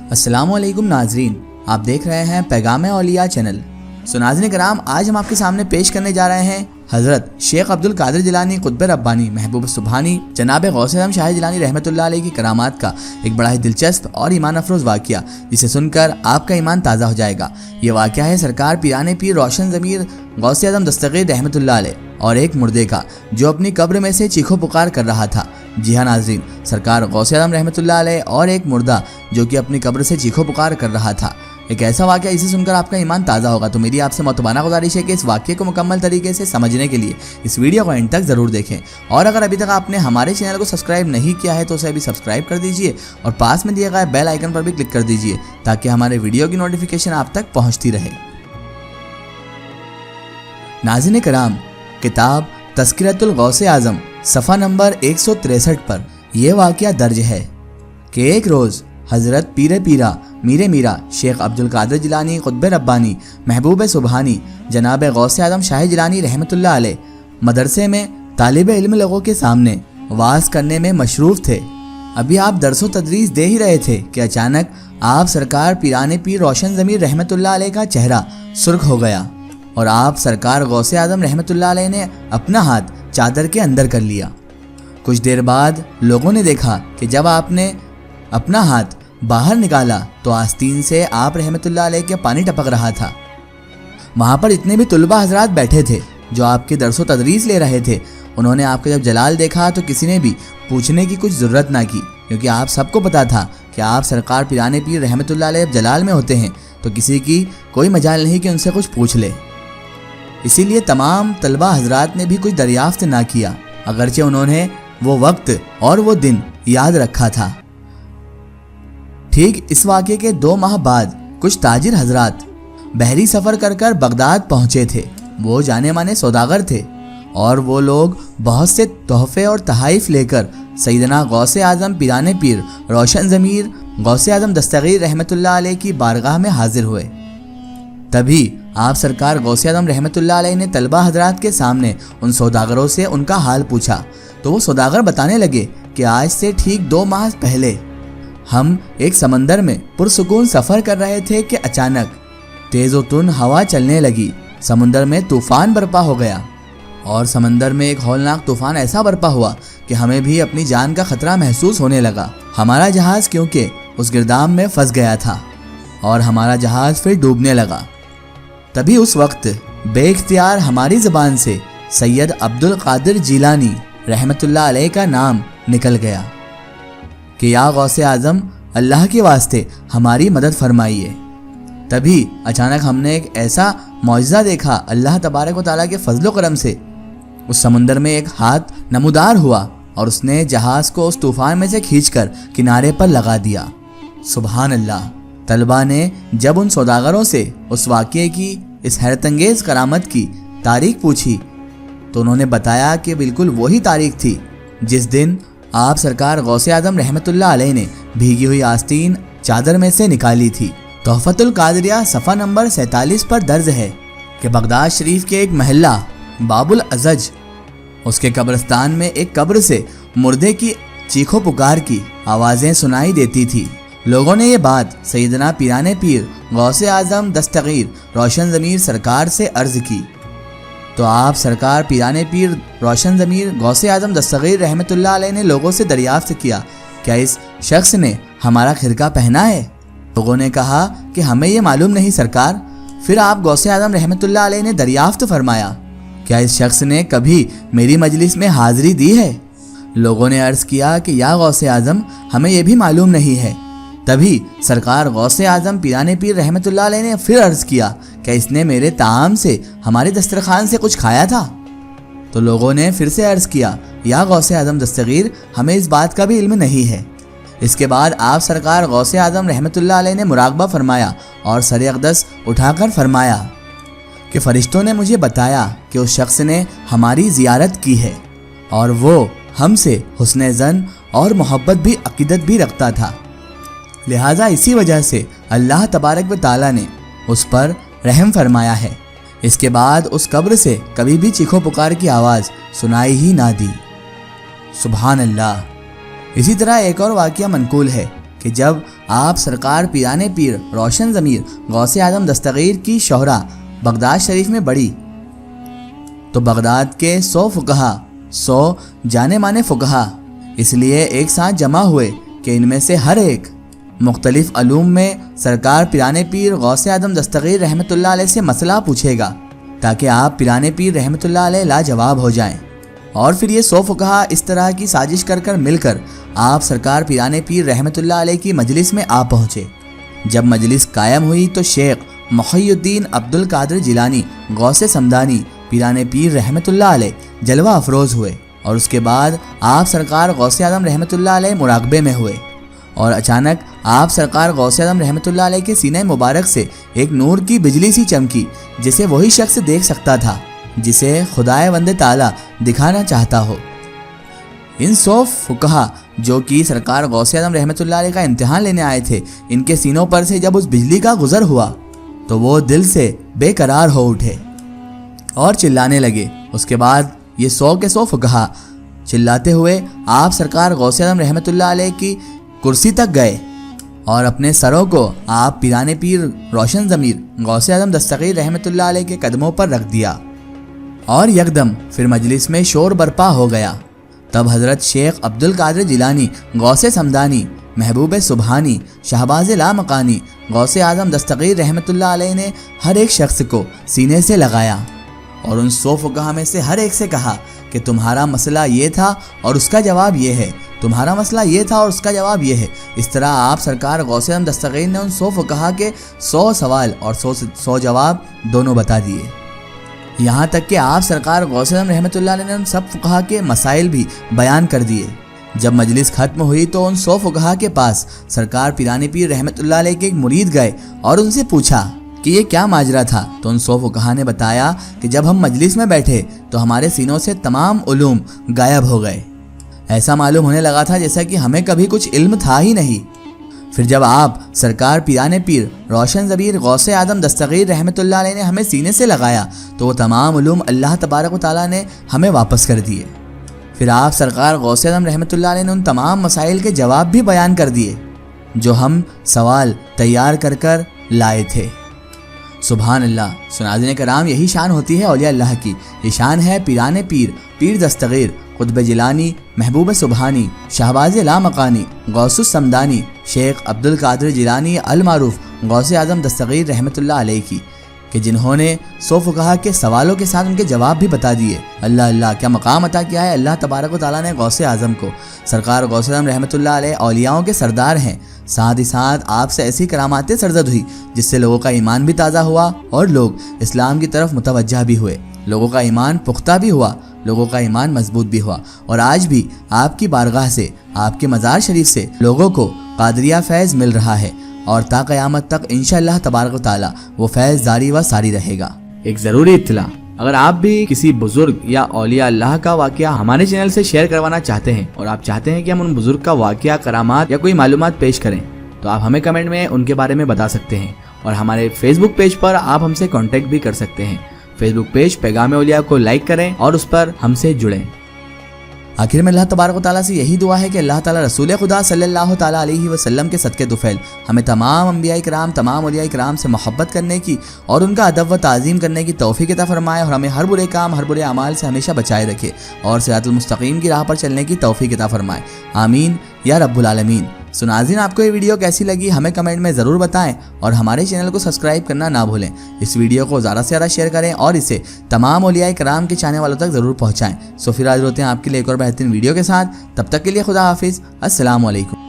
अस्सलाम वालेकुम नाजरीन, आप देख रहे हैं पैगाम औलिया चैनल। नाज़रीन कराम, आज हम आपके सामने पेश करने जा रहे हैं हज़रत शेख अब्दुल कादिर जिलानी कुतुब रब्बानी महबूब सुबहानी जनाब गौसे आज़म शाह जिलानी रहमतुल्लाह अलैह की करामात का एक बड़ा ही दिलचस्प और ईमान अफरोज़ वाक़या, जिसे सुनकर आपका ईमान ताज़ा हो जाएगा। ये वाक़या है सरकार पीराने पीर रोशन ज़मीर गौसे आज़म दस्तगीर रहमतुल्लाह अलैह और एक मुर्दे का, जो अपनी कब्र में से चीखो पुकार कर रहा था। जी हाँ नाज़रीन, सरकार गौसे आज़म रहमतुल्लाह अलैह और एक मुर्दा जो कि अपनी कब्र से चीखो पुकार कर रहा था। एक ऐसा वाक़या, इसे सुनकर आपका ईमान ताज़ा होगा। तो मेरी आपसे मोतबाना गुजारिश है कि इस वाक़ये को मुकम्मल तरीके से समझने के लिए इस वीडियो को एंड तक ज़रूर देखें। और अगर अभी तक आपने हमारे चैनल को सब्सक्राइब नहीं किया है तो उसे अभी सब्सक्राइब कर दीजिए और पास में दिए गए बेल आइकन पर भी क्लिक कर दीजिए, ताकि हमारे वीडियो की नोटिफिकेशन आप तक पहुँचती रहे। नाज़रीन कराम, किताब तज़किरतुल गौसे आज़म सफ़ा नंबर 163 पर यह वाक़या दर्ज है कि एक रोज़ हज़रत पीरे पीरा मीरे मीरा शेख अब्दुल कादिर जिलानी कुतुब रब्बानी महबूब सुबहानी जनाब गौसे आज़म शाह जिलानी रहमतुल्लाह अलैह मदरसे में तालिब इल्म लोगों के सामने वाज़ करने में मशरूफ़ थे। अभी आप दरसो तदरीस दे ही रहे थे कि अचानक आप सरकार पीराने पीर रोशन ज़मीर रहमतुल्लाह अलैह का चेहरा सुर्ख हो गया और आप सरकार गौसे आज़म रहमतुल्लाह अलैह ने अपना हाथ चादर के अंदर कर लिया। कुछ देर बाद लोगों ने देखा कि जब आपने अपना हाथ बाहर निकाला तो आस्तीन से आप रहमतुल्लाह अलैह के पानी टपक रहा था। वहाँ पर इतने भी तुलबा हजरात बैठे थे जो आपके दरसो तदरीस ले रहे थे। उन्होंने आपका जब जलाल देखा तो किसी ने भी पूछने की कुछ ज़रूरत ना की, क्योंकि आप सबको पता था कि आप सरकार पीराने पीर रहमतुल्लाह अलैह जलाल में होते हैं तो किसी की कोई मजाल नहीं कि उनसे कुछ पूछ ले। इसीलिए तमाम तलबा हजरात ने भी कुछ दरियाफ्त ना किया, अगरचे उन्होंने वो वक्त और वो दिन याद रखा था। ठीक इस वाक़े के 2 माह बाद कुछ ताजिर हजरात बहरी सफ़र कर कर बगदाद पहुँचे थे। वो जाने माने सौदागर थे और वो लोग बहुत से तोहफे और तहाइफ लेकर सैयदना गौसे आज़म पीराने पीर रोशन ज़मीर गौसे आज़म दस्तगीर रहमतुल्लाह अलैह की बारगाह में हाजिर हुए। तभी आप सरकार गौसे आज़म रहमतुल्लाह अलैह ने तलबा हजरात के सामने उन सौदागरों से उनका हाल पूछा। तो वो सौदागर बताने लगे कि आज से ठीक 2 माह पहले हम एक समंदर में पुरसुकून सफ़र कर रहे थे कि अचानक तेज़ोतुन हवा चलने लगी। समुंदर में तूफ़ान बरपा हो गया और समंदर में एक हौलनाक तूफ़ान ऐसा बरपा हुआ कि हमें भी अपनी जान का ख़तरा महसूस होने लगा। हमारा जहाज़ क्योंकि उस गिरदाम में फंस गया था और हमारा जहाज़ फिर डूबने लगा। तभी उस वक्त बेइख्तियार हमारी ज़बान से सैयद अब्दुल कादिर जिलानी रहमतुल्लाह अलैह का नाम निकल गया कि या गौसे आज़म, अल्लाह के वास्ते हमारी मदद फरमाइए। तभी अचानक हमने एक ऐसा मौजज़ा देखा अल्लाह तबारक व तआला के फजल करम से। उस समुंदर में एक हाथ नमूदार हुआ और उसने जहाज़ को उस तूफ़ान में से खींचकर किनारे पर लगा दिया। सुबहान अल्लाह। तलबा ने जब उन सौदागरों से उस वाक़ये की इस हैरतंगेज़ करामत की तारीख पूछी तो उन्होंने बताया कि बिल्कुल वही तारीख थी जिस दिन आप सरकार गौसे आज़म रहमतुल्लाह अलैह ने भीगी हुई आस्तीन चादर में से निकाली थी। तोहफ़तुल कादरिया सफ़ा नंबर 47 पर दर्ज है कि बगदाद शरीफ के एक महल्ला बाबुल अज़ज, उसके कब्रिस्तान में एक कब्र से मुर्दे की चीखो पुकार की आवाज़ें सुनाई देती थी। लोगों ने ये बात सैयदना पीराने पीर गौसे आज़म दस्तगीर रोशन ज़मीर सरकार से अर्ज़ की तो आप सरकार पीराने पीर रोशन ज़मीर गौसे आज़म दस्तगीर रहमतुल्लाह अलैह ने लोगों से दरियाफ्त किया, क्या इस शख्स ने हमारा खिरका पहना है? लोगों ने कहा कि हमें ये मालूम नहीं सरकार। फिर आप गौसे आज़म रहमतुल्लाह अलैह ने दरियाफ्त फरमाया, क्या इस शख्स ने कभी मेरी मजलिस में हाज़िरी दी है? लोगों ने अर्ज़ किया कि या गौसे आज़म, हमें यह भी मालूम नहीं है। तभी सरकार गौसे आज़म पीराने पीर रहमतुल्लाह अलैह ने फिर अर्ज़ किया, क्या इसने मेरे ताम से हमारे दस्तरखान से कुछ खाया था? तो लोगों ने फिर से अर्ज़ किया, या गौसे आज़म दस्तगीर, हमें इस बात का भी इल्म नहीं है। इसके बाद आप सरकार गौसे आज़म रहमतुल्लाह अलैह ने मुराक़बा फरमाया और सर अक़दस उठाकर फरमाया कि फ़रिश्तों ने मुझे बताया कि उस शख्स ने हमारी ज़ियारत की है और वो हमसे हुस्न ज़न और मोहब्बत भी अक़ीदत भी रखता था, लिहाजा इसी वजह से अल्लाह तबारक व तआला ने उस पर रहम फरमाया है। इसके बाद उस कब्र से कभी भी चीखो पुकार की आवाज़ सुनाई ही ना दी। सुबहान अल्लाह। इसी तरह एक और वाक़या मनकूल है کہ جب آپ سرکار پیران پیر روشن ضمیر غوث اعظم دستگیر کی شہرہ بغداد شریف میں بڑھی تو بغداد کے 100 فقہا 100 جانے مانے فقہا اس لیے ایک ساتھ جمع ہوئے کہ ان میں سے ہر ایک مختلف علوم میں سرکار پیران پیر غوث اعظم دستگیر رحمۃ اللہ علیہ سے مسئلہ پوچھے گا تاکہ آپ پیران پیر رحمۃ اللہ علیہ لاجواب ہو جائیں۔ اور پھر یہ 100 فقہا اس طرح کی سازش کر مل کر آپ سرکار پیران پیر رحمۃ اللہ علیہ کی مجلس میں آ پہنچے۔ جب مجلس قائم ہوئی تو شیخ محی الدین عبد القادر جیلانی غوث سمدانی پیران پیر رحمۃ اللہ علیہ جلوہ افروز ہوئے، اور اس کے بعد آپ سرکار غوث اعظم رحمۃ اللہ علیہ مراقبے میں ہوئے، اور اچانک آپ سرکار غوث اعظم رحمۃ اللہ علیہ کے سینہ مبارک سے ایک نور کی بجلی سی چمکی جسے وہی شخص دیکھ سکتا تھا جسے خدائے وند تعالی دکھانا چاہتا ہو۔ ان 100 فقہا جو کہ سرکار غوث اعظم رحمۃ اللہ علیہ کا امتحان لینے آئے تھے، ان کے سینوں پر سے جب اس بجلی کا گزر ہوا تو وہ دل سے بے قرار ہو اٹھے اور چلانے لگے۔ اس کے بعد یہ 100 کے 100 فقہا چلاتے ہوئے آپ سرکار غوث اعظم رحمۃ اللہ علیہ کی کرسی تک گئے اور اپنے سروں کو آپ پیران پیر روشن ضمیر غوث اعظم دستگیر رحمۃ اللہ علیہ کے قدموں پر رکھ دیا، اور یکدم پھر مجلس میں شور برپا ہو گیا۔ تب حضرت شیخ عبد القادر جیلانی غوث سمدانی محبوب سبحانی شہباز لامکانی غوث اعظم دستگیر رحمۃ اللہ علیہ نے ہر ایک شخص کو سینے سے لگایا اور ان 100 فقہا میں سے ہر ایک سے کہا کہ تمہارا مسئلہ یہ تھا اور اس کا جواب یہ ہے، تمہارا مسئلہ یہ تھا اور اس کا جواب یہ ہے۔ اس طرح آپ سرکار غوث اعظم دستگیر نے ان 100 فقہا کے 100 سوال اور 100 جواب دونوں بتا دیے، یہاں تک کہ آپ سرکار غوث اعظم رحمۃ اللہ علیہ نے ان سب فقہا کے مسائل بھی بیان کر دیے۔ جب مجلس ختم ہوئی تو ان 100 فقہا کے پاس سرکار پیران پیر رحمۃ اللہ علیہ کے ایک مرید گئے اور ان سے پوچھا کہ یہ کیا ماجرا تھا، تو ان 100 فقہا نے بتایا کہ جب ہم مجلس میں بیٹھے تو ہمارے سینوں سے تمام علوم غائب ہو گئے، ایسا معلوم ہونے لگا تھا جیسا کہ ہمیں کبھی کچھ علم تھا ہی نہیں۔ پھر جب آپ سرکار پیران پیر روشن ضمیر غوث اعظم دستگیر رحمۃ اللہ علیہ نے ہمیں سینے سے لگایا تو وہ تمام علوم اللہ تبارک و تعالیٰ نے ہمیں واپس کر دیے۔ پھر آپ سرکار غوث اعظم رحمۃ اللہ علیہ نے ان تمام مسائل کے جواب بھی بیان کر دیے جو ہم سوال تیار کر لائے تھے۔ سبحان اللہ۔ ناظرین کرام، یہی شان ہوتی ہے اولیاء اللہ کی، یہ شان ہے پیران پیر دستگیر قطب جیلانی محبوب سبحانی شہباز لامکانی غوث السمدانی شیخ عبد القادر جیلانی المعروف غوث اعظم دستگیر رحمۃ اللہ علیہ کی، کہ جنہوں نے 100 فقہا کے سوالوں کے ساتھ ان کے جواب بھی بتا دیے۔ اللہ اللہ، کیا مقام عطا کیا ہے اللہ تبارک و تعالیٰ نے غوث اعظم کو۔ سرکار غوث اعظم رحمۃ اللہ علیہ اولیاؤں کے سردار ہیں، ساتھ ہی ساتھ آپ سے ایسی کراماتیں سرزد ہوئی جس سے لوگوں کا ایمان بھی تازہ ہوا اور لوگ اسلام کی طرف متوجہ بھی ہوئے، لوگوں کا ایمان پختہ بھی ہوا، لوگوں کا ایمان مضبوط بھی ہوا، اور آج بھی آپ کی بارگاہ سے، آپ کے مزار شریف سے لوگوں کو قادریہ فیض مل رہا ہے، اور تا قیامت تک انشاءاللہ تبارک و تعالی وہ فیض جاری و ساری رہے گا۔ ایک ضروری اطلاع، اگر آپ بھی کسی بزرگ یا اولیاء اللہ کا واقعہ ہمارے چینل سے شیئر کروانا چاہتے ہیں اور آپ چاہتے ہیں کہ ہم ان بزرگ کا واقعہ، کرامات یا کوئی معلومات پیش کریں تو آپ ہمیں کمنٹ میں ان کے بارے میں بتا سکتے ہیں، اور ہمارے فیس بک پیج پر آپ ہم سے کانٹیکٹ بھی کر سکتے ہیں۔ فیس بک پیج پیغام اولیاء کو لائک کریں اور اس پر ہم سے جڑیں۔ آخر میں اللہ تبارک و تعالیٰ سے یہی دعا ہے کہ اللہ تعالیٰ رسول خدا صلی اللہ تعالیٰ علیہ وسلم کے صدقے طفیل ہمیں تمام انبیاء کرام، تمام اولیاء کرام سے محبت کرنے کی اور ان کا ادب و تعظیم کرنے کی توفیق عطا فرمائے، اور ہمیں ہر برے کام، ہر برے اعمال سے ہمیشہ بچائے رکھے، اور صراط المستقیم کی راہ پر چلنے کی توفیق عطا فرمائے، آمین یا رب العالمین۔ ناظرین، آپ کو یہ ویڈیو کیسی لگی ہمیں کمنٹ میں ضرور بتائیں، اور ہمارے چینل کو سبسکرائب کرنا نہ بھولیں۔ اس ویڈیو کو زیادہ سے زیادہ شیئر کریں اور اسے تمام اولیاء کرام کے چاہنے والوں تک ضرور پہنچائیں۔ پھر حاضر ہوتے ہیں آپ کے لیے ایک اور بہترین ویڈیو کے ساتھ، تب تک کے لیے خدا حافظ، السلام علیکم۔